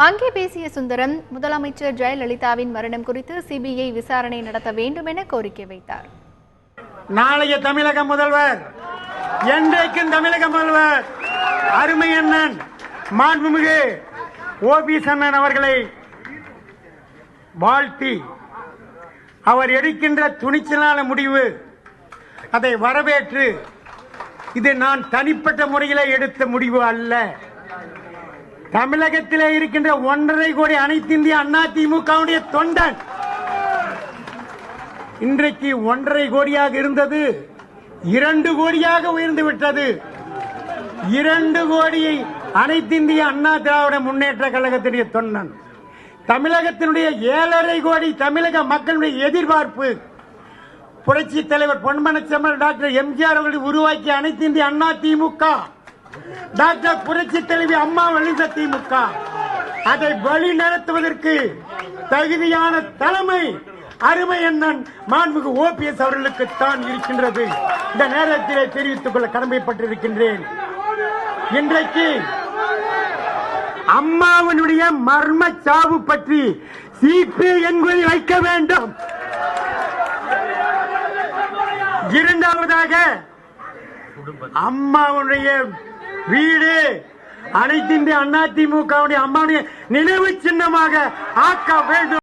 அங்கே பேசிய சுந்தரம், முதலமைச்சர் ஜெயலலிதாவின் மரணம் குறித்து சிபிஐ விசாரணை நடத்த வேண்டும் என கோரிக்கை வைத்தார். நாளைய தமிழக முதல்வர், என்றைக்கும் தமிழக முதல்வர் அருமை அண்ணன் மாண்புமிகு ஓபிஎஸ் அண்ணன் அவர்களை வாழ்த்தி அவர் எடுக்கின்ற துணிச்சலான முடிவு அதை வரவேற்று, இது நான் தனிப்பட்ட முறையில் எடுத்த முடிவு அல்ல. தமிழகத்திலே இருக்கின்ற 1.5 கோடி அனைத்து இந்திய அண்ணா திமுகவுடைய தொண்டன் இன்றைக்கு 1.5 கோடியாக இருந்தது 2 கோடியாக உயர்ந்து விட்டது. 2 கோடியை அனைத்து இந்திய அண்ணா திராவிட முன்னேற்ற கழகத்தினுடைய தொண்டன். தமிழகத்தினுடைய 7.5 கோடி தமிழக மக்களுடைய எதிர்பார்ப்பு, புரட்சி தலைவர் பொன்மனச்செம்மல் டாக்டர் எம்ஜிஆர் அவர்கள் உருவாக்கிய அனைத்து இந்திய அண்ணா திமுக, டாக்டர் புரட்சி தலைவி அம்மா வழிந்த திமுக, அதை வழி நடத்துவதற்கு தகுதியான தலைமை அருமை அண்ணன் மாண்புமிகு ஓபிஎஸ் அவர்களுக்கு தான் இருக்கின்றது. இந்த நேரத்திலே தெரிவித்துக் கொள்ள கடமைப்பட்டிருக்கின்றேன். இன்றைக்கு அம்மாவனுடைய மர்ம சாவு பற்றி சிபிஐ என்கொயரி வைக்க வேண்டும். இரண்டாவதாக, அம்மாவுடைய வீடு அனைத்து இந்திய அண்ணா திமுக அம்மாவுடைய நினைவு சின்னமாக ஆக்க வேண்டும்.